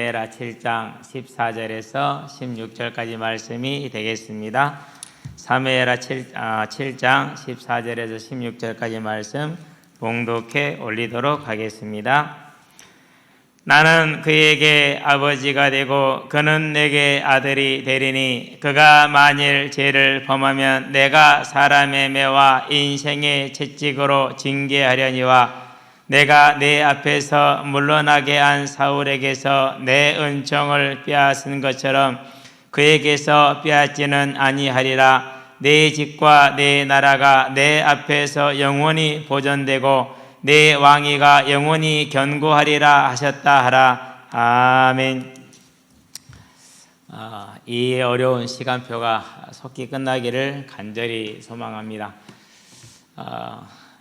사무엘하 7장 14절에서 16절까지 말씀이 되겠습니다. 사무엘하 7장 14절에서 16절까지 말씀 봉독해 올리도록 하겠습니다. 나는 그에게 아버지가 되고 그는 내게 아들이 되리니 그가 만일 죄를 범하면 내가 사람의 매와 인생의 채찍으로 징계하려니와 내가 내 앞에서 물러나게 한 사울에게서 내 은총을 빼앗은 것처럼 그에게서 빼앗지는 아니하리라. 내 집과 내 나라가 내 앞에서 영원히 보존되고 내 왕위가 영원히 견고하리라 하셨다 하라. 아멘. 이 어려운 시간표가 속히 끝나기를 간절히 소망합니다.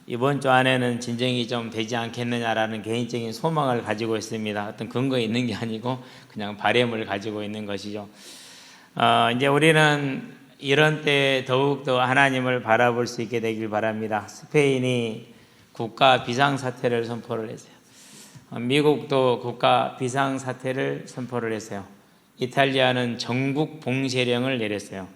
이번 주 안에는 진정이 좀 되지 않겠느냐라는 개인적인 소망을 가지고 있습니다. 어떤 근거 있는 게 아니고 그냥 바람을 가지고 있는 것이죠. 이제 우리는 이런 때 더욱더 하나님을 바라볼 수 있게 되길 바랍니다. 스페인이 국가 비상사태를 선포를 했어요. 미국도 국가 비상사태를 선포를 했어요. 이탈리아는 전국 봉쇄령을 내렸어요.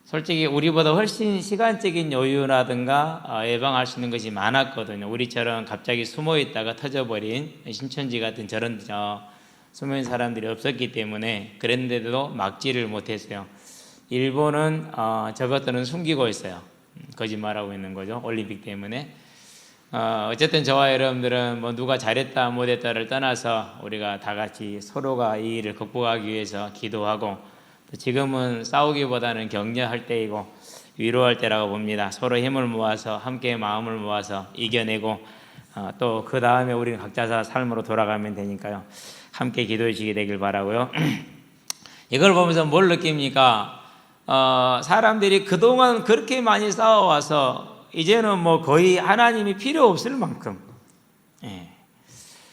솔직히 우리보다 훨씬 시간적인 여유라든가 예방할 수 있는 것이 많았거든요. 우리처럼 갑자기 숨어 있다가 터져버린 신천지 같은 저런 숨어있는 사람들이 없었기 때문에 그랬는데도 막지를 못했어요. 일본은 저것들은 숨기고 있어요. 거짓말하고 있는 거죠. 올림픽 때문에. 어쨌든 저와 여러분들은 뭐 누가 잘했다 못했다를 떠나서 우리가 다 같이 서로가 이 일을 극복하기 위해서 기도하고 지금은 싸우기보다는 격려할 때이고 위로할 때라고 봅니다. 서로 힘을 모아서 함께 마음을 모아서 이겨내고 또 그 다음에 우리는 각자 삶으로 돌아가면 되니까요. 함께 기도해 주시게 되길 바라고요. 이걸 보면서 뭘 느낍니까? 사람들이 그동안 그렇게 많이 싸워와서 이제는 뭐 거의 하나님이 필요 없을 만큼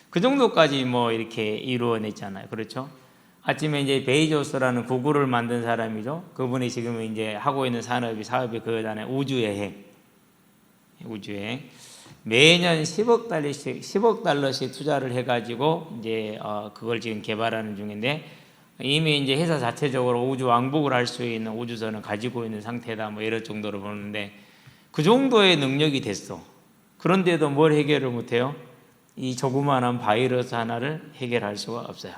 그 정도까지 뭐 이렇게 이루어냈잖아요. 그렇죠? 아침에 이제 베이조스라는 구글을 만든 사람이죠. 그분이 지금 이제 하고 있는 사업이 그거잖아요. 우주여행. 매년 10억 달러씩 투자를 해가지고 이제 그걸 지금 개발하는 중인데 이미 이제 회사 자체적으로 우주 왕복을 할 수 있는 우주선을 가지고 있는 상태다. 뭐 이럴 정도로 보는데 그 정도의 능력이 됐어. 그런데도 뭘 해결을 못해요? 이 조그마한 바이러스 하나를 해결할 수가 없어요.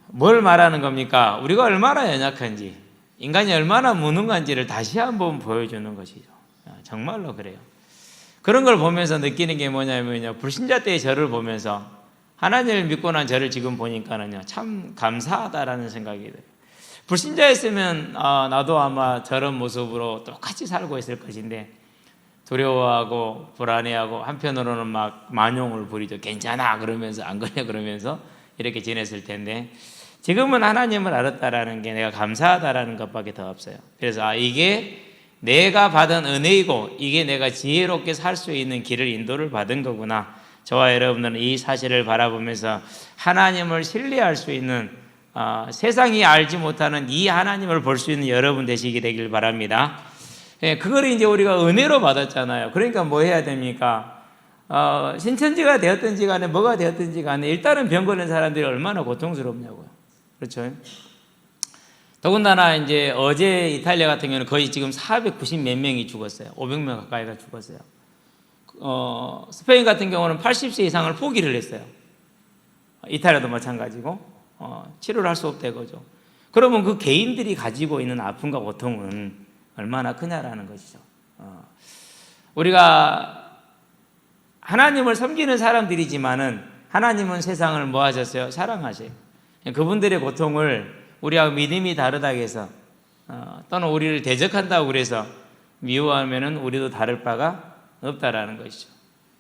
뭘 말하는 겁니까? 우리가 얼마나 연약한지, 인간이 얼마나 무능한지를 다시 한번 보여주는 것이죠. 정말로 그래요. 그런 걸 보면서 느끼는 게 뭐냐면요, 불신자 때의 저를 보면서 하나님을 믿고 난 저를 지금 보니까는요, 참 감사하다라는 생각이 들어요. 불신자였으면 나도 아마 저런 모습으로 똑같이 살고 있을 것인데 두려워하고 불안해하고 한편으로는 막 만용을 부리죠. 괜찮아 그러면서 안 그래 그러면서 이렇게 지냈을 텐데 지금은 하나님을 알았다라는 게 내가 감사하다라는 것밖에 더 없어요. 그래서 이게 내가 받은 은혜이고 이게 내가 지혜롭게 살 수 있는 길을 인도를 받은 거구나. 저와 여러분들은 이 사실을 바라보면서 하나님을 신뢰할 수 있는 세상이 알지 못하는 이 하나님을 볼 수 있는 여러분 되시게 되길 바랍니다. 그걸 이제 우리가 은혜로 받았잖아요. 그러니까 뭐 해야 됩니까? 신천지가 되었든지 간에 뭐가 되었든지 간에 일단은 병 걸린 사람들이 얼마나 고통스럽냐고요. 그렇죠? 더군다나 이제 어제 이탈리아 같은 경우는 거의 지금 490 몇 명이 죽었어요. 500명 가까이가 죽었어요. 스페인 같은 경우는 80세 이상을 포기를 했어요. 이탈리아도 마찬가지고 치료를 할 수 없다 거죠. 그러면 그 개인들이 가지고 있는 아픔과 고통은 얼마나 크냐라는 것이죠. 우리가 하나님을 섬기는 사람들이지만은 하나님은 세상을 뭐 하셨어요? 사랑하세요. 그분들의 고통을 우리하고 믿음이 다르다고 해서 또는 우리를 대적한다고 그래서 미워하면은 우리도 다를 바가 없다라는 것이죠.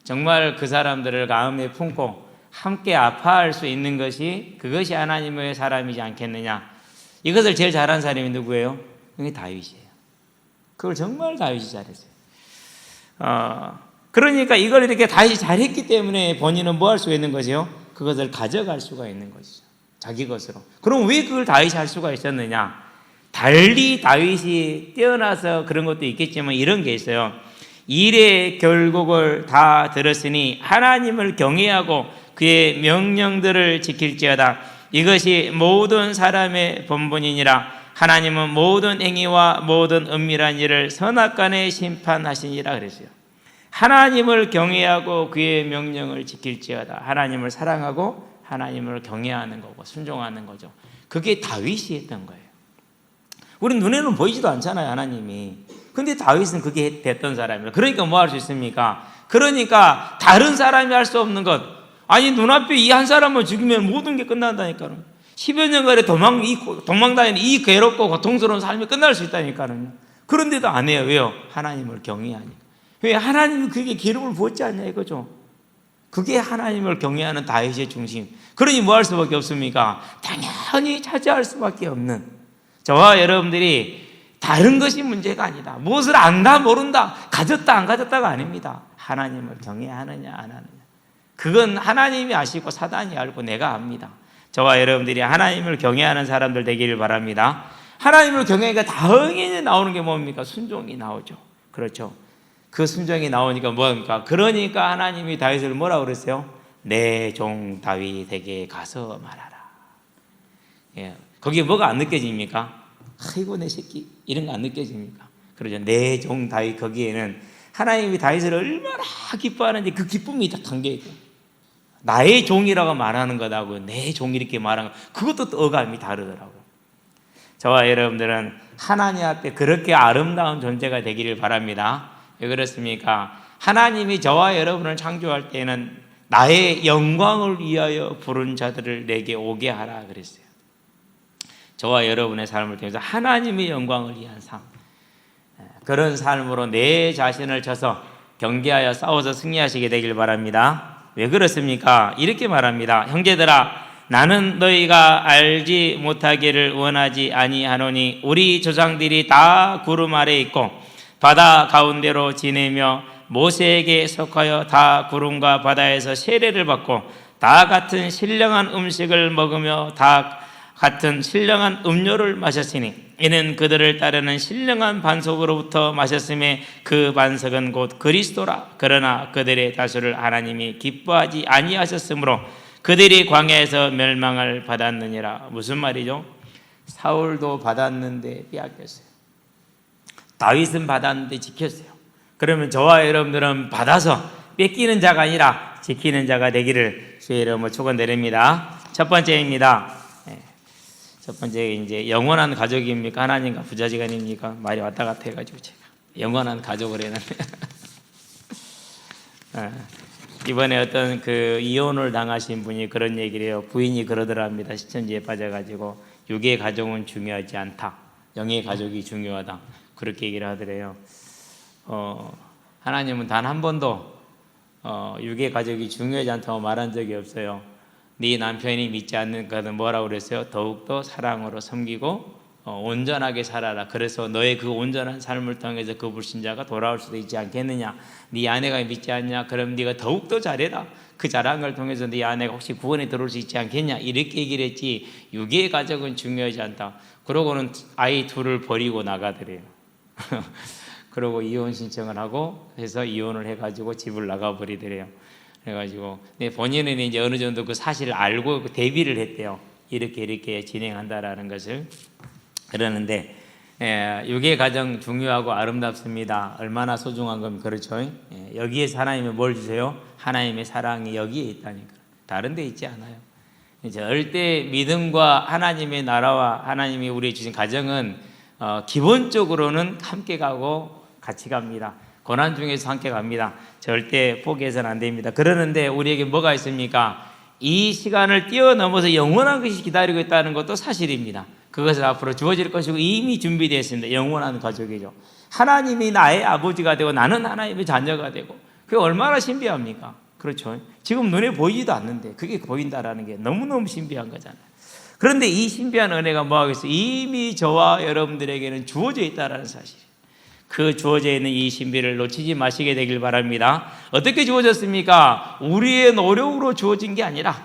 정말 그 사람들을 마음에 품고 함께 아파할 수 있는 것이 그것이 하나님의 사람이지 않겠느냐. 이것을 제일 잘한 사람이 누구예요? 그게 다윗이에요. 그걸 정말 다윗이 잘했어요. 그러니까 이걸 이렇게 다윗이 잘했기 때문에 본인은 뭐 할 수가 있는 것이요? 그것을 가져갈 수가 있는 것이죠. 자기 것으로. 그럼 왜 그걸 다윗이 할 수가 있었느냐? 달리 다윗이 뛰어나서 그런 것도 있겠지만 이런 게 있어요. 일의 결국을 다 들었으니 하나님을 경외하고 그의 명령들을 지킬지어다. 이것이 모든 사람의 본분이니라. 하나님은 모든 행위와 모든 은밀한 일을 선악간에 심판하시니라 그랬어요. 하나님을 경외하고 그의 명령을 지킬지어다. 하나님을 사랑하고 하나님을 경외하는 거고 순종하는 거죠. 그게 다윗이 했던 거예요. 우리 눈에는 보이지도 않잖아요, 하나님이. 근데 다윗은 그게 됐던 사람이에요. 그러니까 뭐 할 수 있습니까? 그러니까 다른 사람이 할 수 없는 것. 아니, 눈앞에 이 한 사람을 죽이면 모든 게 끝난다니까요. 10여 년간의 도망다니는 이 괴롭고 고통스러운 삶이 끝날 수 있다니까요. 그런데도 안 해요. 왜요? 하나님을 경외하니까. 왜? 하나님이 그게 기름을 부었지 않냐 이거죠. 그게 하나님을 경외하는 다윗의 중심. 그러니 뭐 할 수밖에 없습니까? 당연히 차지할 수밖에 없는, 저와 여러분들이 다른 것이 문제가 아니다. 무엇을 안다 모른다, 가졌다 안 가졌다가 아닙니다. 하나님을 경외하느냐 안 하느냐, 그건 하나님이 아시고 사단이 알고 내가 압니다. 저와 여러분들이 하나님을 경외하는 사람들 되기를 바랍니다. 하나님을 경외하니까 당연히 나오는 게 뭡니까? 순종이 나오죠. 그렇죠. 그 순종이 나오니까 뭡니까? 그러니까 하나님이 다윗을 뭐라고 그랬어요? 내 종 다윗에게 가서 말하라. 예. 거기에 뭐가 안 느껴집니까? 아이고 내 새끼, 이런 거 안 느껴집니까? 그러죠. 내 종 다윗, 거기에는 하나님이 다윗을 얼마나 기뻐하는지 그 기쁨이 다 담겨있고, 나의 종이라고 말하는 것하고 내 종 이렇게 말하는 것, 그것도 또 어감이 다르더라고요. 저와 여러분들은 하나님 앞에 그렇게 아름다운 존재가 되기를 바랍니다. 왜 그렇습니까? 하나님이 저와 여러분을 창조할 때는 나의 영광을 위하여 부른 자들을 내게 오게 하라 그랬어요. 저와 여러분의 삶을 통해서 하나님의 영광을 위한 삶, 그런 삶으로 내 자신을 쳐서 경계하여 싸워서 승리하시게 되길 바랍니다. 왜 그렇습니까? 이렇게 말합니다. 형제들아, 나는 너희가 알지 못하기를 원하지 아니하노니 우리 조상들이 다 구름 아래 있고 바다 가운데로 지내며 모세에게 속하여 다 구름과 바다에서 세례를 받고 다 같은 신령한 음식을 먹으며 다 같은 신령한 음료를 마셨으니 이는 그들을 따르는 신령한 반석으로부터 마셨음에 그 반석은 곧 그리스도라. 그러나 그들의 다수를 하나님이 기뻐하지 아니하셨으므로 그들이 광야에서 멸망을 받았느니라. 무슨 말이죠? 사울도 받았는데 빼앗겼어요. 다윗은 받았는데 지켰어요. 그러면 저와 여러분들은 받아서 뺏기는 자가 아니라 지키는 자가 되기를 주의 이름으로 축원드립니다. 첫 번째입니다. 첫 번째, 이제 영원한 가족입니까? 하나님과 부자지간입니까? 말이 왔다 갔다 해가지고 제가 영원한 가족을 해놨네요. 이번에 어떤 그 이혼을 당하신 분이 그런 얘기를 해요. 부인이 그러더랍니다. 시천지에 빠져가지고 육의 가족은 중요하지 않다, 영의 가족이 중요하다, 그렇게 얘기를 하더래요. 하나님은 단 한 번도 육의 가족이 중요하지 않다고 말한 적이 없어요. 네 남편이 믿지 않는 것은 뭐라고 그랬어요? 더욱더 사랑으로 섬기고 온전하게 살아라. 그래서 너의 그 온전한 삶을 통해서 그 불신자가 돌아올 수도 있지 않겠느냐. 네 아내가 믿지 않냐? 그럼 네가 더욱더 잘해라. 그 잘한 걸 통해서 네 아내가 혹시 구원에 들어올 수 있지 않겠냐. 이렇게 얘기를 했지, 육의 가족은 중요하지 않다. 그러고는 아이 둘을 버리고 나가더래요. 그러고 이혼 신청을 하고 해서 이혼을 해가지고 집을 나가버리더래요. 그래가지고 본인은 이제 어느 정도 그 사실을 알고 대비를 했대요. 이렇게 진행한다라는 것을. 그러는데 육의 가정 중요하고 아름답습니다. 얼마나 소중한 건 그렇죠. 여기에서 하나님이 뭘 주세요? 하나님의 사랑이 여기에 있다니까, 다른 데 있지 않아요. 절대 믿음과 하나님의 나라와 하나님이 우리에게 주신 가정은 기본적으로는 함께 가고 같이 갑니다. 고난 중에서 함께 갑니다. 절대 포기해서는 안 됩니다. 그러는데 우리에게 뭐가 있습니까? 이 시간을 뛰어넘어서 영원한 것이 기다리고 있다는 것도 사실입니다. 그것은 앞으로 주어질 것이고 이미 준비되어 있습니다. 영원한 가족이죠. 하나님이 나의 아버지가 되고 나는 하나님의 자녀가 되고, 그게 얼마나 신비합니까? 그렇죠. 지금 눈에 보이지도 않는데 그게 보인다라는 게 너무너무 신비한 거잖아요. 그런데 이 신비한 은혜가 뭐하겠어요? 이미 저와 여러분들에게는 주어져 있다는 사실. 그 주어져 있는 이 신비를 놓치지 마시게 되길 바랍니다. 어떻게 주어졌습니까? 우리의 노력으로 주어진 게 아니라,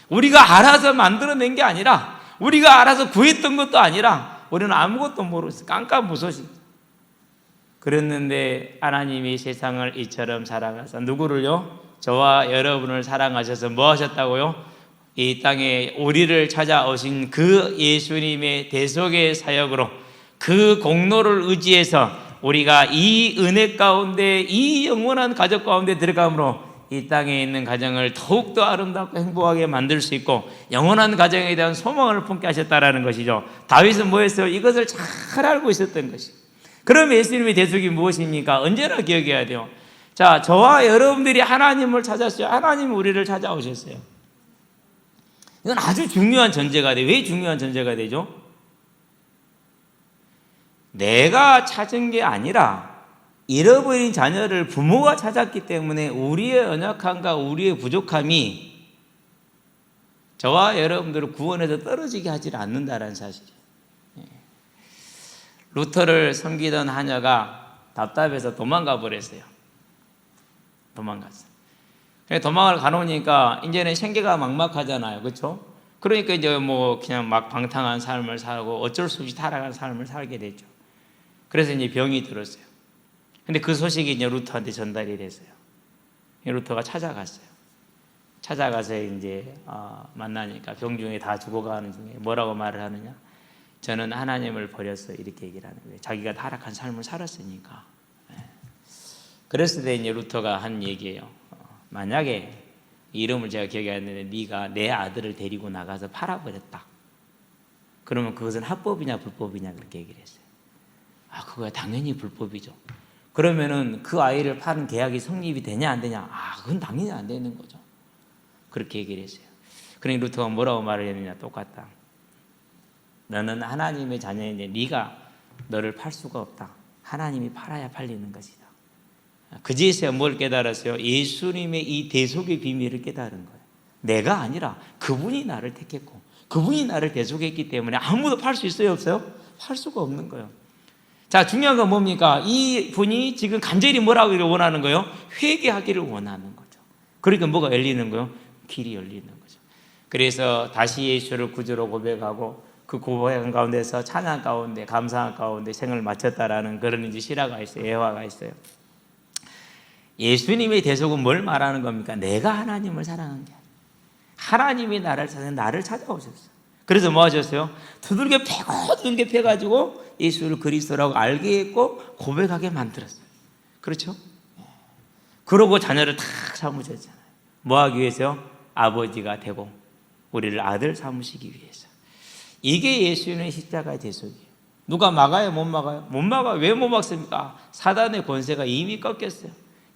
우리가 알아서 만들어낸 게 아니라, 우리가 알아서 구했던 것도 아니라, 우리는 아무것도 모르겠어요. 깜깜무소식. 그랬는데 하나님이 세상을 이처럼 사랑하사 누구를요? 저와 여러분을 사랑하셔서 뭐 하셨다고요? 이 땅에 우리를 찾아오신 그 예수님의 대속의 사역으로 그 공로를 의지해서 우리가 이 은혜 가운데 이 영원한 가족 가운데 들어감으로 이 땅에 있는 가정을 더욱더 아름답고 행복하게 만들 수 있고 영원한 가정에 대한 소망을 품게 하셨다라는 것이죠. 다윗은 뭐했어요? 이것을 잘 알고 있었던 것이죠. 그럼 예수님의 대속이 무엇입니까? 언제나 기억해야 돼요. 자, 저와 여러분들이 하나님을 찾았어요. 하나님이 우리를 찾아오셨어요. 이건 아주 중요한 전제가 돼요. 왜 중요한 전제가 되죠? 내가 찾은 게 아니라 잃어버린 자녀를 부모가 찾았기 때문에 우리의 연약함과 우리의 부족함이 저와 여러분들을 구원해서 떨어지게 하지 않는다는 사실이에요. 루터를 섬기던 하녀가 답답해서 도망가 버렸어요. 도망갔어요. 도망을 가놓으니까 이제는 생계가 막막하잖아요. 그렇죠? 그러니까 이제 뭐 그냥 막 방탕한 삶을 살고 어쩔 수 없이 타락한 삶을 살게 됐죠. 그래서 이제 병이 들었어요. 근데 그 소식이 이제 루터한테 전달이 됐어요. 루터가 찾아갔어요. 찾아가서 이제 만나니까 병중에 다 죽어가는 중에 뭐라고 말을 하느냐? 저는 하나님을 버렸어요. 이렇게 얘기를 하는 거예요. 자기가 타락한 삶을 살았으니까. 그랬을 때 이제 루터가 한 얘기예요. 만약에 이름을 제가 기억이 안 나는데 네가 내 아들을 데리고 나가서 팔아버렸다. 그러면 그것은 합법이냐 불법이냐 그렇게 얘기를 했어요. 그거야 당연히 불법이죠. 그러면은 그 아이를 파는 계약이 성립이 되냐 안 되냐? 그건 당연히 안 되는 거죠. 그렇게 얘기를 했어요. 그러니까 루터가 뭐라고 말을 했느냐? 똑같다. 너는 하나님의 자녀인데 네가 너를 팔 수가 없다. 하나님이 팔아야 팔리는 것이다. 그제서야 뭘 깨달았어요? 예수님의 이 대속의 비밀을 깨달은 거예요. 내가 아니라 그분이 나를 택했고 그분이 나를 대속했기 때문에 아무도 팔 수 있어요? 없어요? 팔 수가 없는 거예요. 자, 중요한 건 뭡니까? 이 분이 지금 간절히 뭐라고 원하는 거예요? 회개하기를 원하는 거죠. 그러니까 뭐가 열리는 거예요? 길이 열리는 거죠. 그래서 다시 예수를 구주로 고백하고 그 고백 가운데서 찬양 가운데 감사한 가운데 생을 마쳤다라는 그런 이제 실화가 있어요. 예화가 있어요. 예수님의 대속은 뭘 말하는 겁니까? 내가 하나님을 사랑한 게 아니에요. 하나님이 나를 찾아오셨어요. 그래서 뭐 하셨어요? 두들겨 패가지고 예수를 그리스도라고 알게 했고 고백하게 만들었어요. 그렇죠? 그러고 자녀를 탁 삼으셨잖아요. 뭐 하기 위해서요? 아버지가 되고 우리를 아들 삼으시기 위해서. 이게 예수님의 십자가의 대속이에요. 누가 막아요? 못 막아요? 못 막아요. 왜 못 막습니까? 사단의 권세가 이미 꺾였어요.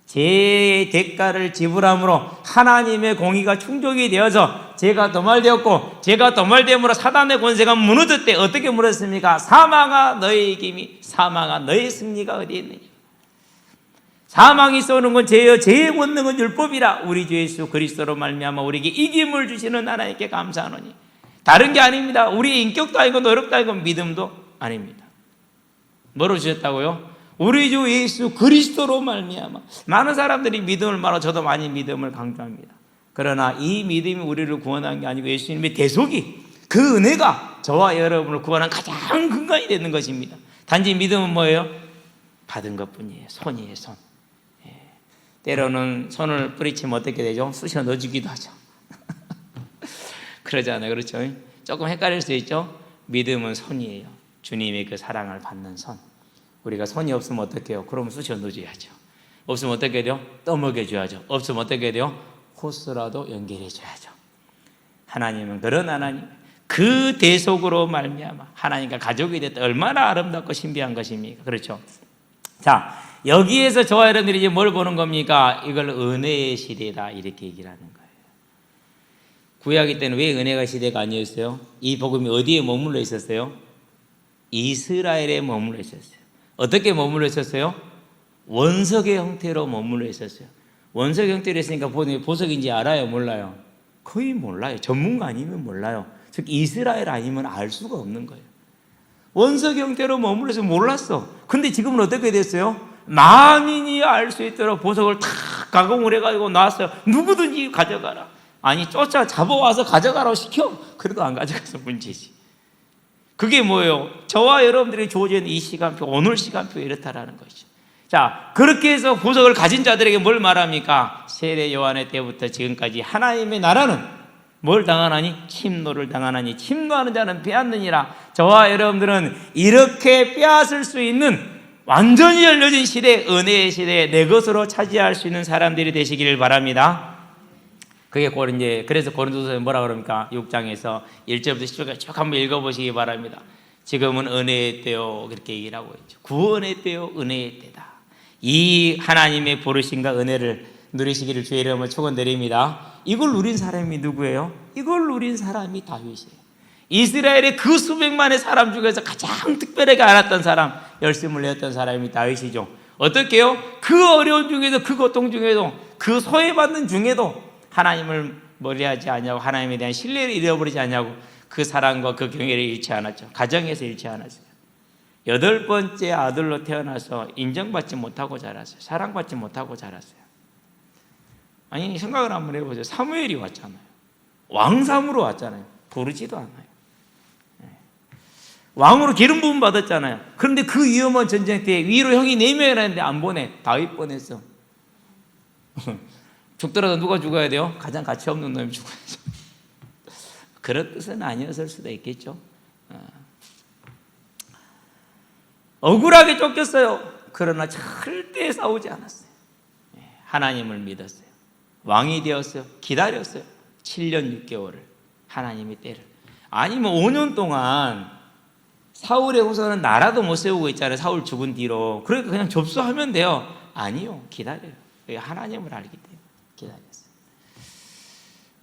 제 대가를 지불함으로 하나님의 공의가 충족이 되어서 제가 도말되었고 제가 도말됨으로 사단의 권세가 무너졌대. 어떻게 무너졌습니까? 사망아 너의 이김이 사망아 너의 승리가 어디에 있느냐. 사망이 쏘는 건 죄요 죄의 권능은 율법이라. 우리 주 예수 그리스도로 말미암아 우리에게 이김을 주시는 하나님께 감사하노니. 다른 게 아닙니다. 우리의 인격도 아니고 노력도 아니고 믿음도 아닙니다. 뭐로 주셨다고요? 우리 주 예수 그리스도로 말미암아. 많은 사람들이 믿음을 말하고 저도 많이 믿음을 강조합니다. 그러나 이 믿음이 우리를 구원한 게 아니고 예수님의 대속이 그 은혜가 저와 여러분을 구원한 가장 근간이 되는 것입니다. 단지 믿음은 뭐예요? 받은 것뿐이에요. 손이에요. 손. 때로는 손을 뿌리치면 어떻게 되죠? 쑤셔 넣어주기도 하죠. 그러잖아요. 그렇죠? 조금 헷갈릴 수 있죠? 믿음은 손이에요. 주님의 그 사랑을 받는 손. 우리가 손이 없으면 어떻게 해요? 그럼 쑤셔 넣어줘야죠. 없으면 어떻게 돼요? 떠먹여줘야죠. 없으면 어떻게 돼요? 호스라도 연결해줘야죠. 하나님은 그런 하나님, 그 대속으로 말미암아 하나님과 가족이 됐다. 얼마나 아름답고 신비한 것입니까? 그렇죠? 자, 여기에서 저와 여러분들이 이제 뭘 보는 겁니까? 이걸 은혜의 시대다 이렇게 얘기를 하는 거예요. 구약기 때는 왜 은혜가 시대가 아니었어요? 이 복음이 어디에 머물러 있었어요? 이스라엘에 머물러 있었어요. 어떻게 머물러 있었어요? 원석의 형태로 머물러 있었어요. 원석 형태로 했으니까 보석인지 알아요? 몰라요? 거의 몰라요. 전문가 아니면 몰라요. 즉 이스라엘 아니면 알 수가 없는 거예요. 원석 형태로 머물러서 몰랐어. 근데 지금은 어떻게 됐어요? 만인이 알 수 있도록 보석을 탁 가공을 해가지고 나왔어요. 누구든지 가져가라. 아니 잡아와서 가져가라고 시켜. 그래도 안 가져가서 문제지. 그게 뭐예요? 저와 여러분들이 주어진 이 시간표, 오늘 시간표 이렇다라는 것이죠. 자, 그렇게 해서 보석을 가진 자들에게 뭘 말합니까? 세례 요한의 때부터 지금까지 하나님의 나라는 뭘 당하나니? 침노를 당하나니 침노하는 자는 빼앗느니라. 저와 여러분들은 이렇게 빼앗을 수 있는 완전히 열려진 시대, 은혜의 시대에 내 것으로 차지할 수 있는 사람들이 되시기를 바랍니다. 그게 그래서 고린도서에 뭐라 그럽니까? 6장에서 1절부터 10절까지 쭉 한번 읽어보시기 바랍니다. 지금은 은혜의 때요, 그렇게 얘기를 하고 있죠. 구원의 때요, 은혜의 때다. 이 하나님의 부르심과 은혜를 누리시기를 주의 이름으로 축원드립니다. 이걸 누린 사람이 누구예요? 이걸 누린 사람이 다윗이에요. 이스라엘의 그 수백만의 사람 중에서 가장 특별하게 알았던 사람, 열심을 내었던 사람이 다윗이죠. 어떻게요? 그 어려운 중에도, 그 고통 중에도, 그 소외받는 중에도 하나님을 멀리하지 않냐고, 하나님에 대한 신뢰를 잃어버리지 않냐고 그 사랑과 그 경외를 잃지 않았죠. 가정에서 잃지 않았어요. 8번째 아들로 태어나서 인정받지 못하고 자랐어요. 사랑받지 못하고 자랐어요. 아니, 생각을 한번 해보세요. 사무엘이 왔잖아요. 왕삼으로 왔잖아요. 부르지도 않아요. 왕으로 기름 부음 받았잖아요. 그런데 그 위험한 전쟁 때 위로 형이 4명이라는데 안 보내. 다윗 보냈어. 죽더라도 누가 죽어야 돼요? 가장 가치 없는 놈이 죽어야죠. 그런 뜻은 아니었을 수도 있겠죠. 억울하게 쫓겼어요. 그러나 절대 싸우지 않았어요. 하나님을 믿었어요. 왕이 되었어요. 기다렸어요. 7년 6개월을. 하나님의 때를. 아니면 5년 동안 사울의 후손은 나라도 못 세우고 있잖아요. 사울 죽은 뒤로. 그러니까 그냥 접수하면 돼요. 아니요. 기다려요. 하나님을 알기 때문에 기다렸어요.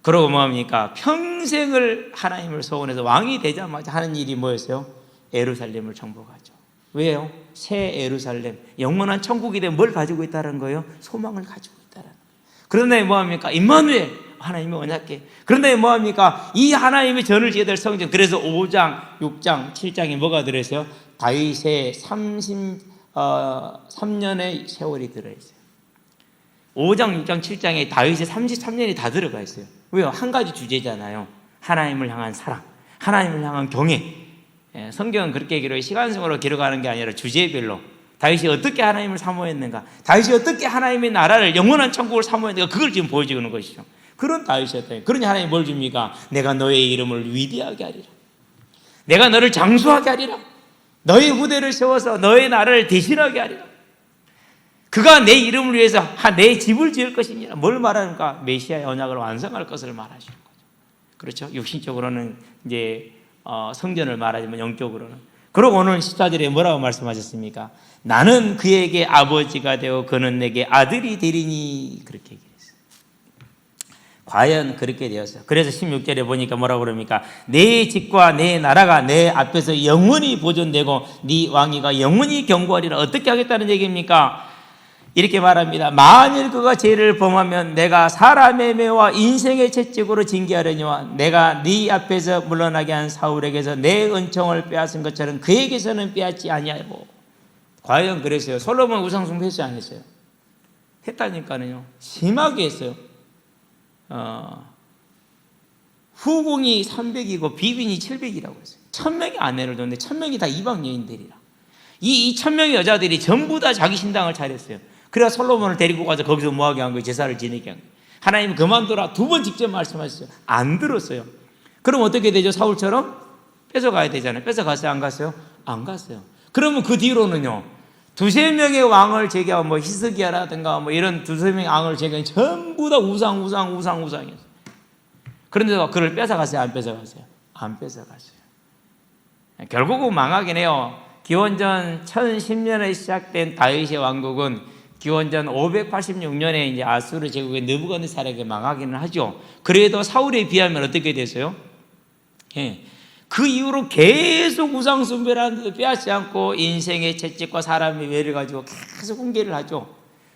그러고 뭐합니까? 평생을 하나님을 소원해서 왕이 되자마자 하는 일이 뭐였어요? 예루살렘을 정복하죠. 왜요? 새 예루살렘, 영원한 천국이 되면 뭘 가지고 있다는 거예요? 소망을 가지고 있다는 거예요. 그런데 뭐합니까? 임마누엘, 하나님의 언약궤. 그런데 뭐합니까? 이 하나님의 전을 지어야 될 성전. 그래서 5장, 6장, 7장에 뭐가 들어있어요? 다윗의 33년의 세월이 들어있어요. 5장, 6장, 7장에 다윗의 33년이 다 들어가 있어요. 왜요? 한 가지 주제잖아요. 하나님을 향한 사랑, 하나님을 향한 경외. 성경은 그렇게 시간성으로 기록하는 게 아니라 주제별로 다윗이 어떻게 하나님을 사모했는가, 다윗이 어떻게 하나님의 나라를, 영원한 천국을 사모했는가, 그걸 지금 보여주는 것이죠. 그런 다윗이었다. 그러니 하나님 뭘 줍니까? 내가 너의 이름을 위대하게 하리라. 내가 너를 장수하게 하리라. 너의 후대를 세워서 너의 나라를 대신하게 하리라. 그가 내 이름을 위해서 내 집을 지을 것이니라. 뭘 말하는가? 메시아의 언약을 완성할 것을 말하시는 거죠. 그렇죠? 육신적으로는 이제 성전을 말하지만 영적으로는. 그리고 오늘 14절에 뭐라고 말씀하셨습니까? 나는 그에게 아버지가 되어 그는 내게 아들이 되리니, 그렇게 얘기했어요. 과연 그렇게 되었어요. 그래서 16절에 보니까 뭐라고 그럽니까? 내 집과 내 나라가 내 앞에서 영원히 보존되고 네 왕위가 영원히 경고하리라. 어떻게 하겠다는 얘기입니까? 이렇게 말합니다. 만일 그가 죄를 범하면 내가 사람의 매와 인생의 채찍으로 징계하려니와 내가 네 앞에서 물러나게 한 사울에게서 내 은총을 빼앗은 것처럼 그에게서는 빼앗지 아니하고. 과연 그랬어요. 솔로몬 우상숭배 했어요, 안 했어요? 했다니까요. 심하게 했어요. 후궁이 300이고 비빈이 700이라고 했어요. 1000명의 아내를 뒀는데 1000명이 다 이방 여인들이라. 이 1000명의 여자들이 전부 다 자기 신당을 차렸어요. 그래야 솔로몬을 데리고 가서 거기서 뭐하게 한 거예요? 제사를 지내게 한 거예요. 하나님 그만둬라 2번 직접 말씀하셨어요. 안 들었어요. 그럼 어떻게 되죠? 사울처럼 뺏어가야 되잖아요. 뺏어갔어요? 안 갔어요? 안 갔어요. 그러면 그 뒤로는요, 2-3명의 왕을 제기하고 뭐 히스기야라든가 뭐 이런 2-3명의 왕을 제기하고 전부 다 우상이었어요. 그런데 그를 뺏어갔어요? 안 뺏어갔어요? 안 뺏어갔어요. 결국은 망하긴 해요. 기원전 1010년에 시작된 다윗의 왕국은 기원전 586년에 이제 아수르 제국의 느부갓네살에게 망하기는 하죠. 그래도 사울에 비하면 어떻게 됐어요? 그 이후로 계속 우상 숭배를 하는데도 빼앗지 않고 인생의 채찍과 사람의 외를 가지고 계속 훈계를 하죠.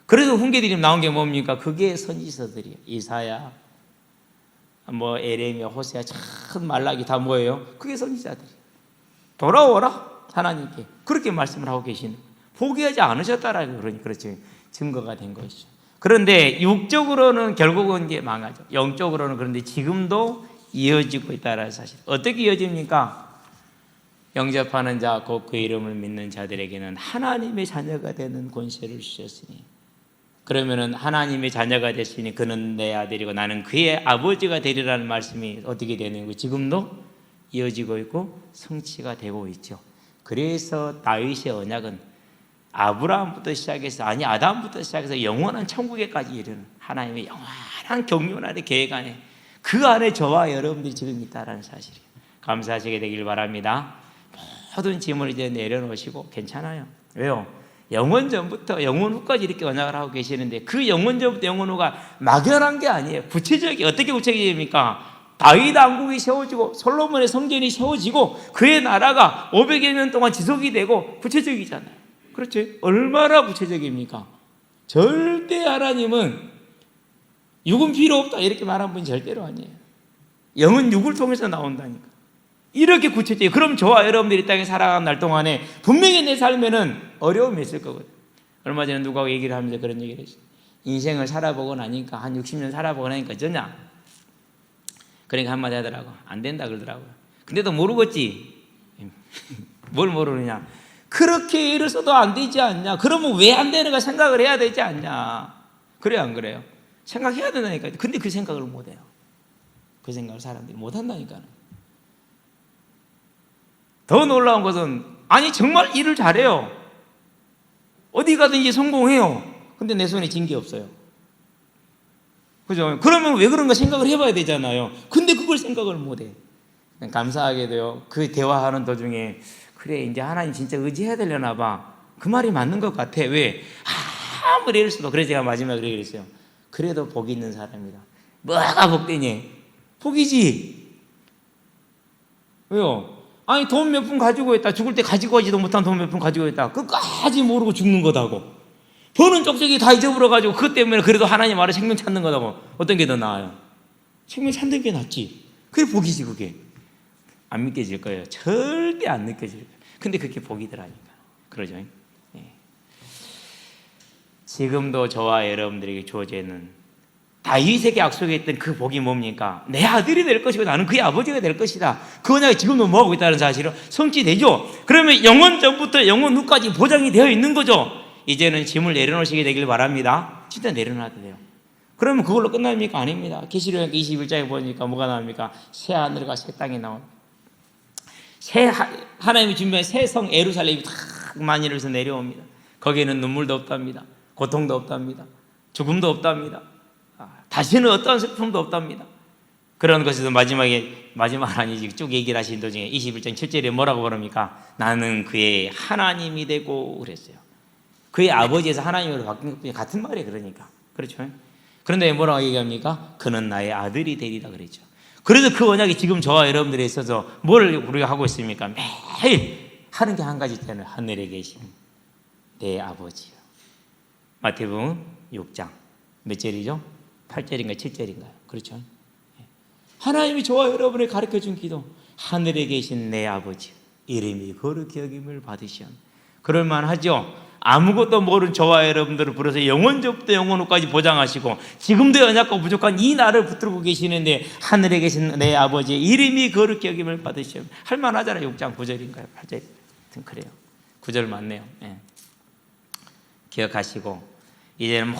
그래서 훈계들이 나온 게 뭡니까? 그게 선지서들이에요. 이사야, 뭐 에레미야, 호세아, 참 말라기 다 뭐예요? 그게 선지자들이에요. 돌아오라 하나님께 그렇게 말씀을 하고 계시는, 포기하지 않으셨다라고 그러니 그렇죠. 증거가 된 것이죠. 그런데 육적으로는 결국은 이제 망하죠. 영적으로는 그런데 지금도 이어지고 있다는 사실. 어떻게 이어집니까? 영접하는 자 곧 그 이름을 믿는 자들에게는 하나님의 자녀가 되는 권세를 주셨으니, 그러면은 하나님의 자녀가 됐으니 그는 내 아들이고 나는 그의 아버지가 되리라는 말씀이 어떻게 되는 거예요? 지금도 이어지고 있고 성취가 되고 있죠. 그래서 다윗의 언약은 아브라함부터 시작해서, 아니 아담부터 시작해서 영원한 천국에까지 이르는 하나님의 영원한 경륜 안에, 계획 안에, 그 안에 저와 여러분들이 지금 있다는 사실이에요. 감사하시게 되길 바랍니다. 모든 짐을 이제 내려놓으시고 괜찮아요. 왜요? 영원 전부터 영원 후까지 이렇게 언약을 하고 계시는데, 그 영원 전부터 영원 후가 막연한 게 아니에요. 구체적이 어떻게 구체적입니까? 다윗 왕국이 세워지고 솔로몬의 성전이 세워지고 그의 나라가 500여 년 동안 지속이 되고 구체적이잖아요. 그렇죠? 얼마나 구체적입니까? 절대 하나님은 육은 필요 없다 이렇게 말한 분이 절대로 아니에요. 영은 육을 통해서 나온다니까. 이렇게 구체적이에요. 그럼 저와 여러분들이 이 땅에 살아가는 날 동안에 분명히 내 삶에는 어려움이 있을 거거든요. 얼마 전에 누가 얘기를 하면서 그런 얘기를 했어요. 인생을 살아보고 나니까, 한 60년 살아보고 나니까 어쩌냐? 그러니까 한마디 하더라고. 안 된다 그러더라고요. 근데도 모르겠지. 뭘 모르느냐? 그렇게 애를 써도 안 되지 않냐? 그러면 왜 안 되는가 생각을 해야 되지 않냐? 그래요, 안 그래요? 생각해야 된다니까요. 근데 그 생각을 못 해요. 그 생각을 사람들이 못 한다니까요. 더 놀라운 것은, 아니 정말 일을 잘해요. 어디 가든지 성공해요. 근데 내 손에 쥔 게 없어요. 그죠? 그러면 왜 그런가 생각을 해봐야 되잖아요. 근데 그걸 생각을 못해. 감사하게도요, 그 대화하는 도중에, 그래 이제 하나님 진짜 의지해야 되려나 봐. 그 말이 맞는 것 같아. 왜? 아무리 애를 써도. 그래서 제가 마지막에 그랬어요. 그래도 복이 있는 사람이다. 뭐가 복되니? 복이지. 왜요? 아니 돈 몇 푼 가지고 있다. 죽을 때 가지고 가지도 못한 돈 몇 푼 가지고 있다. 끝까지 모르고 죽는 거다고. 버는 쪽쪽이 다 잊어버려가지고 그것 때문에 그래도 하나님 아래 생명 찾는 거다고. 어떤 게 더 나아요? 생명 찾는 게 낫지. 그게 복이지. 그게 안 믿겨질 거예요. 절대 안 느껴질 거예요. 근데 그게 복이더라니까. 그러죠. 예. 지금도 저와 여러분들에게 주어져 있는 다윗에게 약속했던 그 복이 뭡니까? 내 아들이 될 것이고 나는 그의 아버지가 될 것이다. 그 언약이 지금도 뭐하고 있다는 사실은 성취되죠. 그러면 영원 전부터 영원 후까지 보장이 되어 있는 거죠. 이제는 짐을 내려놓으시게 되길 바랍니다. 진짜 내려놔도 돼요. 그러면 그걸로 끝납니까? 아닙니다. 계시록 21장에 보니까 뭐가 나옵니까? 새 하늘과 새 땅이 나옵니다. 하나님이 준비한 새 성 예루살렘이 탁 만일에서 내려옵니다. 거기에는 눈물도 없답니다. 고통도 없답니다. 죽음도 없답니다. 다시는 어떠한 슬픔도 없답니다. 그런 것에서 마지막 아니지, 쭉 얘기를 하신 도중에 21장 7절에 뭐라고 그럽니까? 나는 그의 하나님이 되고 그랬어요. 그의 아버지에서 하나님으로 바뀐 것뿐이 같은 말이에요. 그러니까. 그렇죠? 그런데 뭐라고 얘기합니까? 그는 나의 아들이 되리라 그랬죠. 그래서 그 언약이 지금 저와 여러분들에 있어서 뭘 우리가 하고 있습니까? 매일 하는 게 한 가지 있잖아요. 하늘에 계신 내 아버지요. 마태복음 6장 몇 절이죠? 8절인가요? 7절인가요? 그렇죠? 하나님이 저와 여러분을 가르쳐준 기도, 하늘에 계신 내 아버지 이름이 거룩히 여김을 받으시오. 그럴만하죠? 아무것도 모르는 저와 여러분들을 불러서 영원전부터 영원후까지 보장하시고 지금도 연약하고 부족한 이 나를 붙들고 계시는데, 하늘에 계신 내 아버지 이름이 거룩히 여김을 받으시오. 할만하잖아요. 6장 9절인가요? 8절. 그래요. 9절 맞네요. 네. 기억하시고 이제는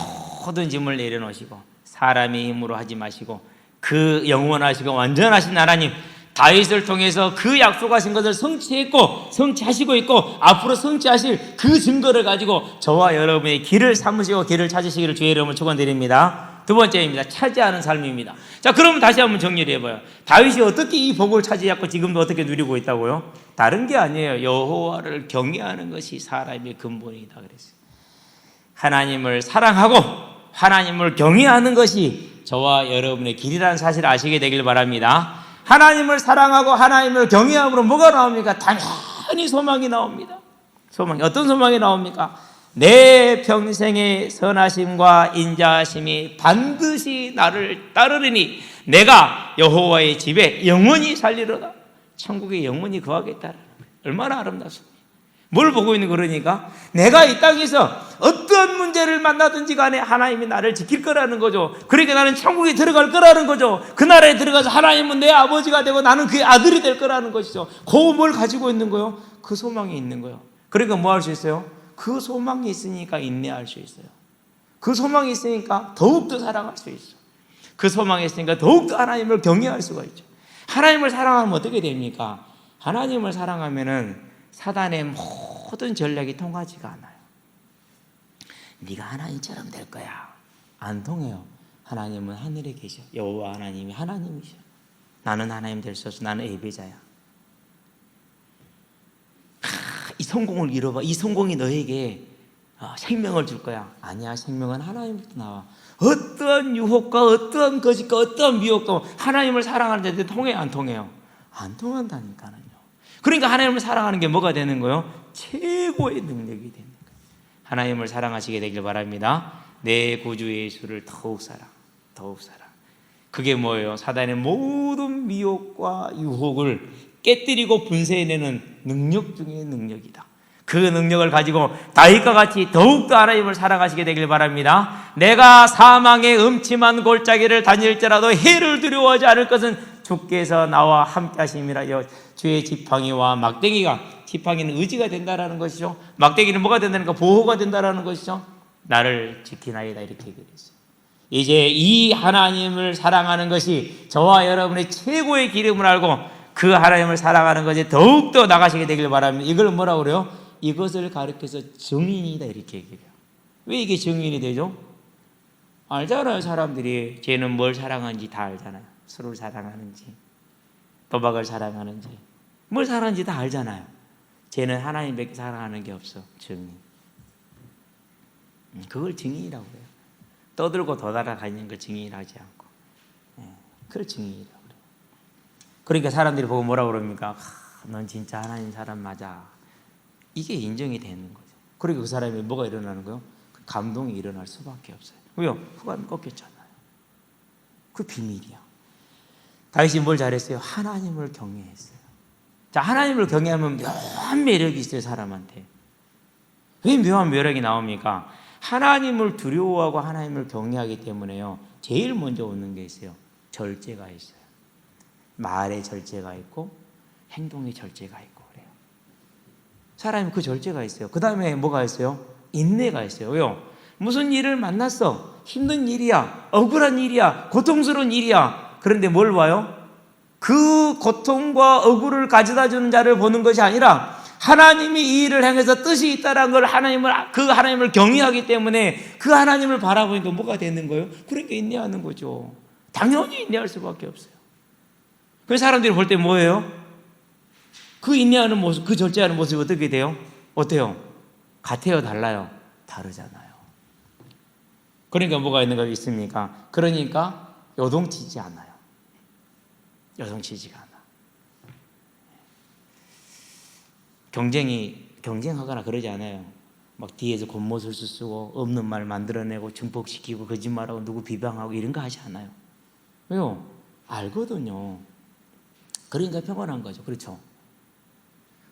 모든 짐을 내려놓으시고 사람의 힘으로 하지 마시고 그 영원하시고 완전하신 하나님 다윗을 통해서 그 약속하신 것을 성취했고 성취하시고 있고 앞으로 성취하실 그 증거를 가지고 저와 여러분의 길을 삼으시고 길을 찾으시기를 주의 이름으로 축원드립니다. 두 번째입니다. 차지하는 삶입니다. 자, 그럼 다시 한번 정리를 해봐요. 다윗이 어떻게 이 복을 차지했고 지금도 어떻게 누리고 있다고요? 다른 게 아니에요. 여호와를 경외하는 것이 사람의 근본이다 그랬어요. 하나님을 사랑하고 하나님을 경외하는 것이 저와 여러분의 길이라는 사실을 아시게 되길 바랍니다. 하나님을 사랑하고 하나님을 경외함으로 뭐가 나옵니까? 당연히 소망이 나옵니다. 소망이 어떤 소망이 나옵니까? 내 평생의 선하심과 인자하심이 반드시 나를 따르리니 내가 여호와의 집에 영원히 살리로다. 천국에 영원히 거하겠다. 얼마나 아름답습니까? 뭘 보고 있는 그러니까 내가 이 땅에서 어떤 문제를 만나든지 간에 하나님이 나를 지킬 거라는 거죠. 그러니까 나는 천국에 들어갈 거라는 거죠. 그 나라에 들어가서 하나님은 내 아버지가 되고 나는 그의 아들이 될 거라는 것이죠. 그 뭘 가지고 있는 거요? 그 소망이 있는 거요. 그러니까 뭐 할 수 있어요? 그 소망이 있으니까 인내할 수 있어요. 그 소망이 있으니까 더욱더 사랑할 수 있어요. 그 소망이 있으니까 더욱더 하나님을 경외할 수가 있죠. 하나님을 사랑하면 어떻게 됩니까? 하나님을 사랑하면은 사단의 모든 전략이 통하지가 않아요. 네가 하나님처럼 될 거야. 안 통해요. 하나님은 하늘에 계셔. 여호와 하나님이 하나님이셔. 나는 하나님 될 수 없어. 나는 예배자야. 이 성공을 이뤄봐. 이 성공이 너에게 생명을 줄 거야. 아니야. 생명은 하나님부터 나와. 어떠한 유혹과 어떠한 거짓과 어떠한 미혹도 하나님을 사랑하는 자들 통해 안 통해요? 안 통한다니까요. 그러니까 하나님을 사랑하는 게 뭐가 되는 거예요? 최고의 능력이 되는 거예요. 하나님을 사랑하시게 되길 바랍니다. 내 구주 예수를 더욱 사랑, 더욱 사랑. 그게 뭐예요? 사단의 모든 미혹과 유혹을 깨뜨리고 분쇄해내는 능력 중의 능력이다. 그 능력을 가지고 다윗과 같이 더욱더 하나님을 사랑하시게 되길 바랍니다. 내가 사망의 음침한 골짜기를 다닐지라도 해를 두려워하지 않을 것은 주께서 나와 함께 하심이라. 주의 지팡이와 막대기가, 지팡이는 의지가 된다라는 것이죠. 막대기는 뭐가 된다니까? 보호가 된다라는 것이죠. 나를 지키나이다 이렇게 얘기했어요. 이제 이 하나님을 사랑하는 것이 저와 여러분의 최고의 기름을 알고 그 하나님을 사랑하는 것에 더욱더 나가시게 되길 바랍니다. 이걸 뭐라고 그래요? 이것을 가르쳐서 증인이다 이렇게 얘기해요. 왜 이게 증인이 되죠? 알잖아요. 사람들이 쟤는 뭘 사랑하는지 다 알잖아요. 술을 사랑하는지 도박을 사랑하는지 뭘 사랑하는지 다 알잖아요. 쟤는 하나님밖에 사랑하는 게 없어. 증인. 그걸 증인이라고 해요. 떠들고 도달아가는 걸 증인이라고 하지 않고 그걸 증인이라고 그래요. 그러니까 사람들이 보고 뭐라고 그럽니까? 넌 진짜 하나님 사람 맞아. 이게 인정이 되는 거죠. 그리고 그 사람이 뭐가 일어나는 거예요? 감동이 일어날 수밖에 없어요. 왜요? 후감이 꺾였잖아요. 그 비밀이야. 다윗이 뭘 잘했어요? 하나님을 경외했어요. 자, 하나님을 경외하면 묘한 매력이 있어요, 사람한테. 왜 묘한 매력이 나옵니까? 하나님을 두려워하고 하나님을 경외하기 때문에요. 제일 먼저 오는 게 있어요. 절제가 있어요. 말에 절제가 있고 행동에 절제가 있고 그래요. 사람이 그 절제가 있어요. 그 다음에 뭐가 있어요? 인내가 있어요. 왜요? 무슨 일을 만났어. 힘든 일이야. 억울한 일이야. 고통스러운 일이야. 그런데 뭘 봐요? 그 고통과 억울을 가져다 주는 자를 보는 것이 아니라 하나님이 이 일을 행해서 뜻이 있다는 걸 그 하나님을 경외하기 때문에 그 하나님을 바라보니까 뭐가 되는 거예요? 그러니까 인내하는 거죠. 당연히 인내할 수밖에 없어요. 그 사람들이 볼 때 뭐예요? 그 인내하는 모습, 그 절제하는 모습이 어떻게 돼요? 어때요? 같아요? 달라요? 다르잖아요. 그러니까 뭐가 있는 거 있습니까? 그러니까 요동치지 않아요. 요동치지가 않아. 경쟁하거나 그러지 않아요. 막 뒤에서 곤모술수 쓰고 없는 말 만들어내고 증폭시키고 거짓말하고 누구 비방하고 이런 거 하지 않아요. 왜요? 알거든요. 그러니까 평안한 거죠. 그렇죠?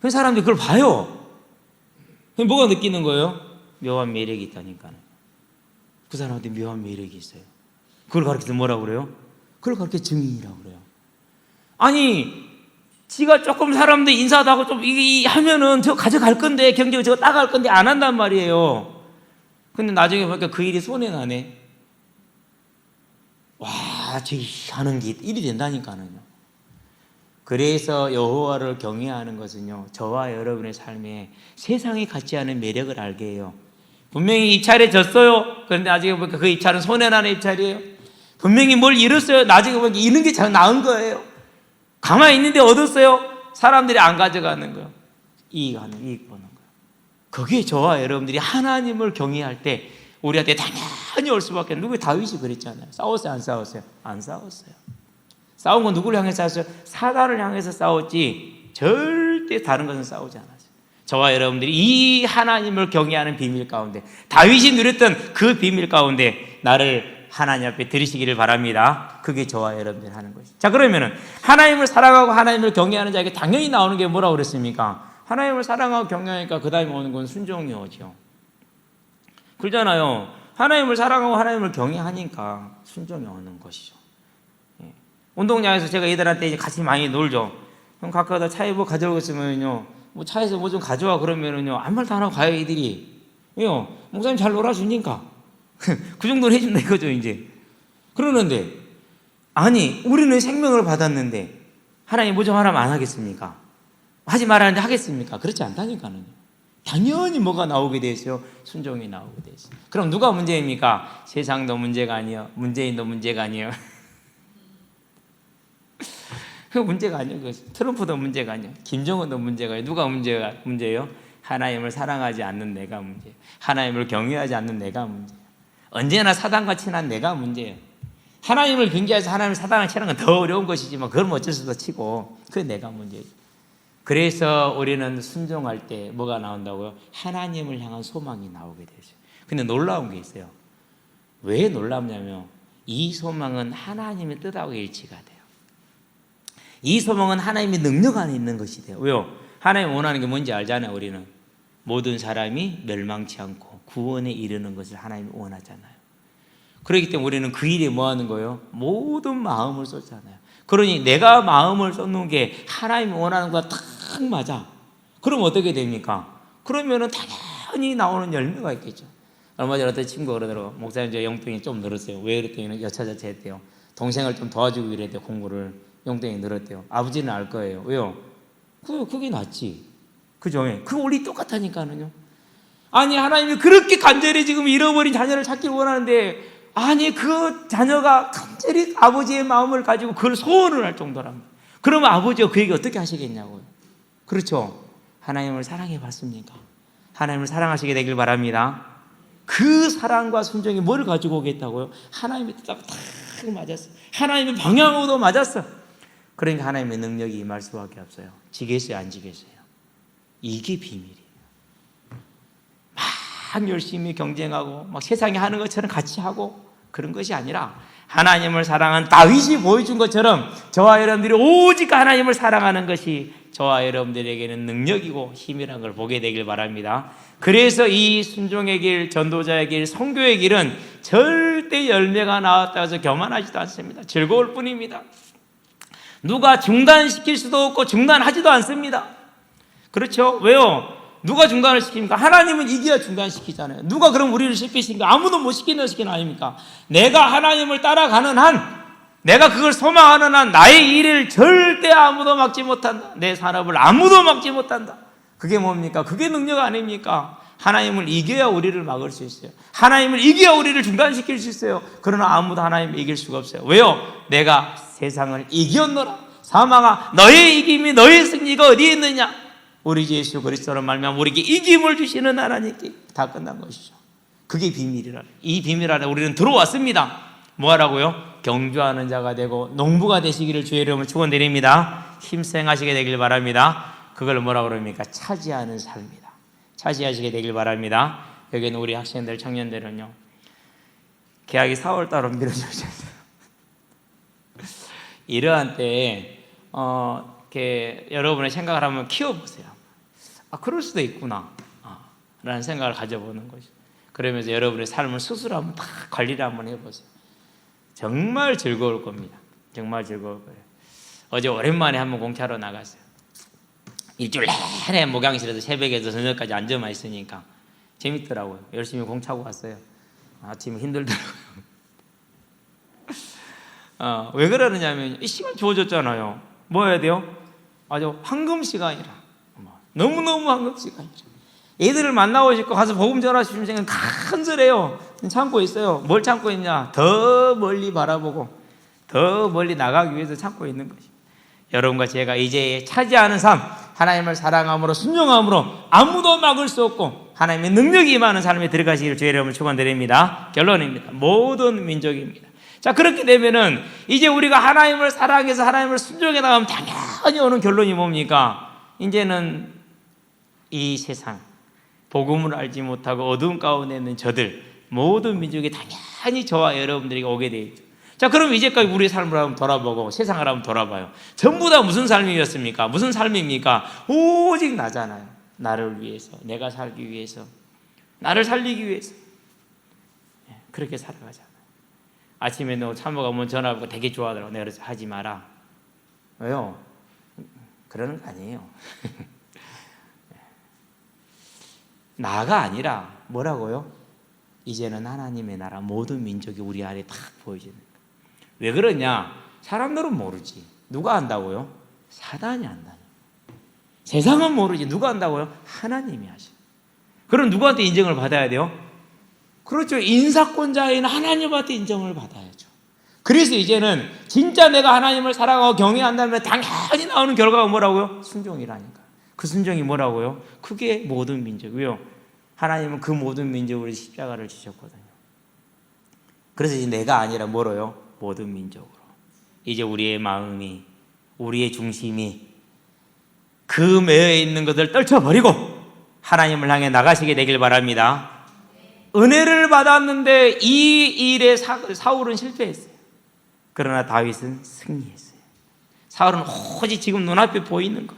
그 사람들이 그걸 봐요. 뭐가 느끼는 거예요? 묘한 매력이 있다니까요. 그 사람한테 묘한 매력이 있어요. 그걸 가르쳐서 뭐라고 그래요? 그걸 가르쳐 증인이라고 그래요. 아니, 지가 조금 사람들 인사도 하고 좀 하면은 저 가져갈 건데, 경제가 저거 따갈 건데 안 한단 말이에요. 근데 나중에 보니까 그 일이 손해나네. 와, 저 하는 게 일이 된다니까요. 그래서 여호와를 경외하는 것은요, 저와 여러분의 삶에 세상이 갖지 않은 매력을 알게 해요. 분명히 입찰에 졌어요. 그런데 나중에 보니까 그 입찰은 손해나는 입찰이에요. 분명히 뭘 잃었어요. 나중에 보니까 잃은 게 잘 나은 거예요. 가만히 있는데 얻었어요. 사람들이 안 가져가는 거예요. 이익 보는 거예요. 그게 저와 여러분들이 하나님을 경외할 때 우리한테 당연히 올 수밖에 없어요. 누구 다윗이 그랬잖아요. 싸웠어요? 안 싸웠어요? 안 싸웠어요. 싸운 건 누구를 향해서 싸웠어요? 사단을 향해서 싸웠지 절대 다른 것은 싸우지 않았어요. 저와 여러분들이 이 하나님을 경외하는 비밀 가운데, 다윗이 누렸던 그 비밀 가운데 나를 하나님 앞에 드리시기를 바랍니다. 그게 저와 여러분들이 하는 것이죠. 자, 그러면은 하나님을 사랑하고 하나님을 경외하는 자에게 당연히 나오는 게 뭐라고 그랬습니까? 하나님을 사랑하고 경외하니까 그 다음에 오는 건 순종이 오죠. 그러잖아요. 하나님을 사랑하고 하나님을 경외하니까 순종이 오는 것이죠. 예. 운동장에서 제가 얘들한테 이제 같이 많이 놀죠. 그럼 가끔가다 차에 뭐 가져오겠으면요, 뭐 차에서 뭐 좀 가져와 그러면은요, 아무 말도 안 하고 가요, 이들이. 왜요? 목사님 잘 놀아주니까. 그 정도는 해준다 이거죠, 이제. 그러는데, 아니, 우리는 생명을 받았는데, 하나님 뭐 좀 하라면 안 하겠습니까? 하지 말라는데 하겠습니까? 그렇지 않다니까요. 당연히 뭐가 나오게 돼 있어요? 순종이 나오게 돼 있어요. 그럼 누가 문제입니까? 세상도 문제가 아니에요. 문재인도 문제가 아니에요. 그 문제가 아니에요. 트럼프도 문제가 아니에요. 김정은도 문제가 아니에요. 누가 문제예요? 하나님을 사랑하지 않는 내가 문제예요. 하나님을 경외하지 않는 내가 문제예요. 언제나 사단과 친한 내가 문제예요. 하나님을 경계해서 하나님을 사단을 치는 건 더 어려운 것이지만 그걸 어쩔 수 없어 치고 그게 내가 문제예요. 그래서 우리는 순종할 때 뭐가 나온다고요? 하나님을 향한 소망이 나오게 되죠. 근데 놀라운 게 있어요. 왜 놀랍냐면 이 소망은 하나님의 뜻하고 일치가 돼요. 이 소망은 하나님의 능력 안에 있는 것이 돼요. 왜요? 하나님 원하는 게 뭔지 알잖아요. 우리는 모든 사람이 멸망치 않고 구원에 이르는 것을 하나님이 원하잖아요. 그렇기 때문에 우리는 그 일에 뭐 하는 거예요? 모든 마음을 쏟잖아요. 그러니 내가 마음을 쏟는 게 하나님이 원하는 것과 딱 맞아. 그럼 어떻게 됩니까? 그러면은 당연히 나오는 열매가 있겠죠. 얼마 전에 어떤 친구가 그러더라고요. 목사님 저 용돈이 좀 늘었어요. 왜 그랬더니 여차저차 했대요. 동생을 좀 도와주고 이랬대요. 공부를. 용돈이 늘었대요. 아버지는 알 거예요. 왜요? 그게 낫지. 그죠? 그 원리 똑같다니까요. 아니 하나님이 그렇게 간절히 지금 잃어버린 자녀를 찾기를 원하는데 아니 그 자녀가 간절히 아버지의 마음을 가지고 그걸 소원을 할 정도랍니다. 그러면 아버지가 그에게 어떻게 하시겠냐고요. 그렇죠? 하나님을 사랑해 봤습니까? 하나님을 사랑하시게 되길 바랍니다. 그 사랑과 순종이 뭘 가지고 오겠다고요? 하나님의 뜻하고 딱 맞았어. 하나님의 방향으로도 맞았어. 그러니까 하나님의 능력이 임할 수밖에 없어요. 지겠어요, 안 지겠어요? 이게 비밀이에요. 막 열심히 경쟁하고 막 세상이 하는 것처럼 같이 하고 그런 것이 아니라 하나님을 사랑한 다윗이 보여준 것처럼 저와 여러분들이 오직 하나님을 사랑하는 것이 저와 여러분들에게는 능력이고 힘이라는 걸 보게 되길 바랍니다. 그래서 이 순종의 길, 전도자의 길, 선교의 길은 절대 열매가 나왔다고 해서 교만하지도 않습니다. 즐거울 뿐입니다. 누가 중단시킬 수도 없고 중단하지도 않습니다. 그렇죠? 왜요? 누가 중단을 시킵니까? 하나님은 이겨야 중단시키잖아요. 누가 그럼 우리를 시키십니까? 아무도 못 시키는 아닙니까? 내가 하나님을 따라가는 한, 내가 그걸 소망하는 한 나의 일을 절대 아무도 막지 못한다. 내 산업을 아무도 막지 못한다. 그게 뭡니까? 그게 능력 아닙니까? 하나님을 이겨야 우리를 막을 수 있어요. 하나님을 이겨야 우리를 중단시킬 수 있어요. 그러나 아무도 하나님을 이길 수가 없어요. 왜요? 내가 세상을 이겼노라. 사망아 너의 이김이 너의 승리가 어디에 있느냐? 우리 주 예수 그리스도로 말미암아 우리에게 이김을 주시는 하나님께 다 끝난 것이죠. 그게 비밀이라. 이 비밀 안에 우리는 들어왔습니다. 뭐하라고요? 경주하는 자가 되고 농부가 되시기를 주의 이름으로 축원드립니다. 힘생하시게 되길 바랍니다. 그걸 뭐라고 그럽니까? 차지하는 삶이다. 차지하시게 되길 바랍니다. 여기는 우리 학생들, 청년들은요, 계약이 4월달로 미뤄져요. 이러한 때에 이렇게 여러분의 생각을 한번 키워보세요. 아, 그럴 수도 있구나 라는 생각을 가져보는 거죠. 그러면서 여러분의 삶을 스스로 한번 다 관리를 한번 해보세요. 정말 즐거울 겁니다. 정말 즐거울 거예요. 어제 오랜만에 한번 공차로 나갔어요. 일주일 내내 목양실에서 새벽에서 저녁까지 앉아만 있으니까 재밌더라고요. 열심히 공차고 왔어요. 아침에 힘들더라고요. 왜 그러느냐면 이 시간 주어졌잖아요. 뭐 해야 돼요? 아주 황금 시간이라. 너무너무 황금 시간이죠. 애들을 만나고 싶고 가서 복음 전하시면 생각 간절해요. 참고 있어요. 뭘 참고 있냐? 더 멀리 바라보고 더 멀리 나가기 위해서 참고 있는 것입니다. 여러분과 제가 이제 차지하는 삶, 하나님을 사랑함으로 순종함으로 아무도 막을 수 없고 하나님의 능력이 임하는 삶에 들어가시기를 주의 이름으로 축원드립니다. 결론입니다. 모든 민족입니다. 자, 그렇게 되면은 이제 우리가 하나님을 사랑해서 하나님을 순종해 나가면 당연히 오는 결론이 뭡니까? 이제는 이 세상 복음을 알지 못하고 어두운 가운데 있는 저들 모든 민족이 당연히 저와 여러분들에게 오게 되어 있죠. 자, 그럼 이제까지 우리의 삶을 한번 돌아보고 세상을 한번 돌아봐요. 전부 다 무슨 삶이었습니까? 무슨 삶입니까? 오직 나잖아요. 나를 위해서, 내가 살기 위해서, 나를 살리기 위해서. 그렇게 살아가잖아요. 아침에 너 참모가 오면 전화하고 되게 좋아하더라고. 내가 그래서 하지 마라. 왜요? 그러는 거 아니에요. 나가 아니라 뭐라고요? 이제는 하나님의 나라 모든 민족이 우리 안에 딱 보여지는 거예요. 왜 그러냐? 사람들은 모르지. 누가 안다고요? 사단이 안다니. 세상은 모르지. 누가 안다고요? 하나님이 하셔. 그럼 누구한테 인정을 받아야 돼요? 그렇죠. 인사권자인 하나님한테 인정을 받아야죠. 그래서 이제는 진짜 내가 하나님을 사랑하고 경외한다면 당연히 나오는 결과가 뭐라고요? 순종이라니까. 그 순종이 뭐라고요? 그게 모든 민족. 왜요? 하나님은 그 모든 민족으로 십자가를 지셨거든요. 그래서 이제 내가 아니라 뭐로요? 모든 민족으로. 이제 우리의 마음이, 우리의 중심이 그 매여 있는 것을 떨쳐버리고 하나님을 향해 나가시게 되길 바랍니다. 은혜를 받았는데 이 일에 사울은 실패했어요. 그러나 다윗은 승리했어요. 사울은 오직 지금 눈앞에 보이는 거,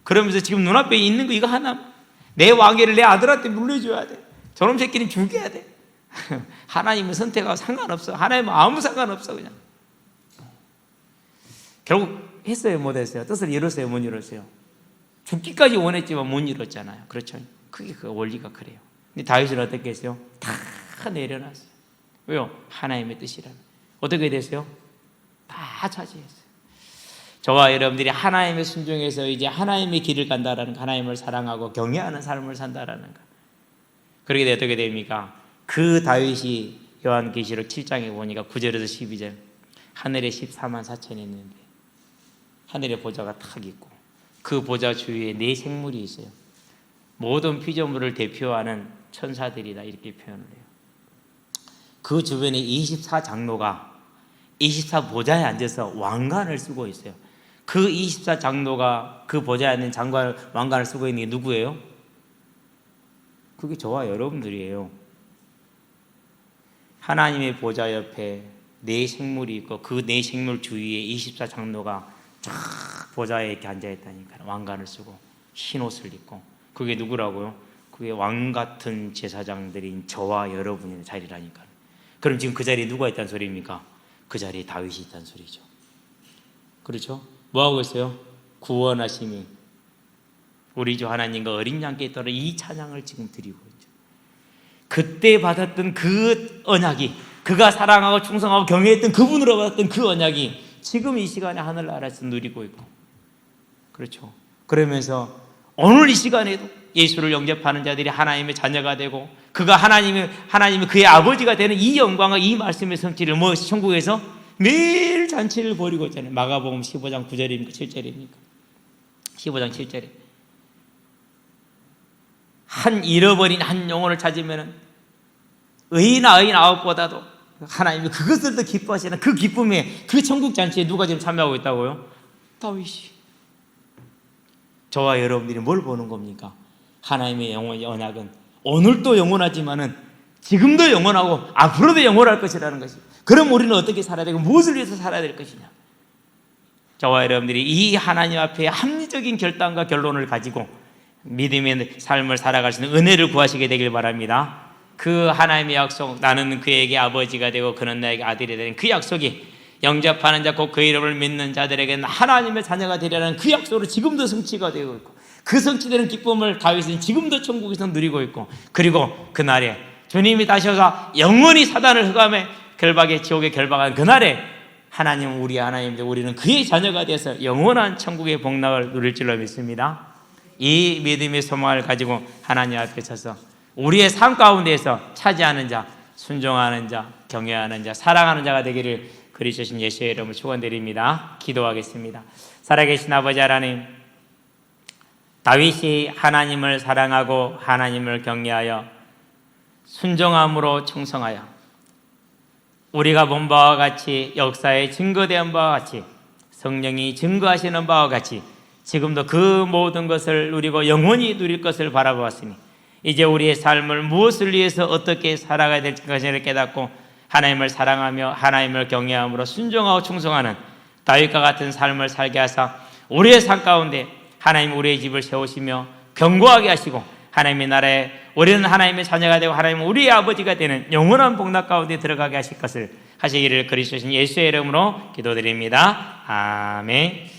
그러면서 지금 눈앞에 있는 거 이거 하나, 내 왕위를 내 아들한테 물려줘야 돼. 저놈 새끼는 죽여야 돼. 하나님의 선택하고 상관없어. 하나님은 아무 상관없어. 그냥 결국 했어요? 못 했어요? 뜻을 이뤘어요? 못 이뤘어요? 죽기까지 원했지만 못 이뤘잖아요. 그렇죠? 그게 그 원리가 그래요. 근데 다윗은 어떻게 했어요? 다 내려놨어요. 왜요? 하나님의 뜻이라는. 어떻게 됐어요? 다 차지했어요. 저와 여러분들이 하나님의 순종에서 이제 하나님의 길을 간다라는 거, 하나님을 사랑하고 경외하는 삶을 산다라는 거. 그렇게 되면 어떻게 됩니까? 그 다윗이 요한계시록 7장에 보니까 9절에서 12절 하늘에 14만 4천이 있는데 하늘에 보좌가 탁 있고 그 보좌 주위에 네 생물이 있어요. 모든 피조물을 대표하는 천사들이다 이렇게 표현을 해요. 그 주변에 24장로가 24보좌에 앉아서 왕관을 쓰고 있어요. 그 24장로가 그 보좌에 있는 왕관을 쓰고 있는 게 누구예요? 그게 저와 여러분들이에요. 하나님의 보좌 옆에 네 생물이 있고 그 네 생물 주위에 24장로가 쫙 보좌에 이렇게 앉아있다니까요. 왕관을 쓰고 흰 옷을 입고. 그게 누구라고요? 그게 왕같은 제사장들인 저와 여러분의 자리라니까요. 그럼 지금 그 자리에 누가 있다는 소리입니까? 그 자리에 다윗이 있다는 소리죠. 그렇죠? 뭐하고 있어요? 구원하심이 우리 주 하나님과 어린 양께 따라 이 찬양을 지금 드리고 있죠. 그때 받았던 그 언약이, 그가 사랑하고 충성하고 경외했던 그분으로 받았던 그 언약이 지금 이 시간에 하늘나라에서 누리고 있고, 그렇죠. 그러면서 오늘 이 시간에도 예수를 영접하는 자들이 하나님의 자녀가 되고 그가 하나님이 그의 아버지가 되는 이 영광과 이 말씀의 성취를 무엇이 천국에서 매일 잔치를 벌이고 있잖아요. 마가복음 15장 9절입니까? 7절입니까? 15장 7절에 한 잃어버린 한 영혼을 찾으면 의인 아홉보다도 하나님이 그것을 더 기뻐하시는 그 기쁨에, 그 천국 잔치에 누가 지금 참여하고 있다고요? 다윗이. 저와 여러분들이 뭘 보는 겁니까? 하나님의 영원의 언약은 오늘도 영원하지만은 지금도 영원하고 앞으로도 영원할 것이라는 것이. 그럼 우리는 어떻게 살아야 되고 무엇을 위해서 살아야 될 것이냐? 저와 여러분들이 이 하나님 앞에 합리적인 결단과 결론을 가지고 믿음의 삶을 살아갈 수 있는 은혜를 구하시게 되길 바랍니다. 그 하나님의 약속, 나는 그에게 아버지가 되고 그는 나에게 아들이 되는 그 약속이 영접하는 자, 곧 그 이름을 믿는 자들에게는 하나님의 자녀가 되리라는 그 약속으로 지금도 성취가 되고 있고, 그 성취되는 기쁨을 다윗은 지금도 천국에서 누리고 있고, 그리고 그날에 주님이 다시 오사 영원히 사단을 흑암에 결박에 지옥에 결박한 그날에 하나님은 우리의 하나님인데 우리는 그의 자녀가 되어서 영원한 천국의 복락을 누릴 줄로 믿습니다. 이 믿음의 소망을 가지고 하나님 앞에 서서 우리의 삶 가운데에서 차지하는 자, 순종하는 자, 경외하는 자, 사랑하는 자가 되기를 그리스도 신 예수의 이름으로 축원드립니다. 기도하겠습니다. 살아계신 아버지 하나님, 다윗이 하나님을 사랑하고 하나님을 경외하여 순종함으로 충성하여 우리가 본 바와 같이 역사에 증거된 바와 같이 성령이 증거하시는 바와 같이 지금도 그 모든 것을 누리고 영원히 누릴 것을 바라보았으니 이제 우리의 삶을 무엇을 위해서 어떻게 살아가야 될 것을 깨닫고 하나님을 사랑하며 하나님을 경외함으로 순종하고 충성하는 다윗과 같은 삶을 살게 하사 우리의 삶 가운데 하나님 우리의 집을 세우시며 견고하게 하시고 하나님의 나라에 우리는 하나님의 자녀가 되고 하나님은 우리의 아버지가 되는 영원한 복락 가운데 들어가게 하실 것을 하시기를 그리스도신 예수의 이름으로 기도드립니다. 아멘.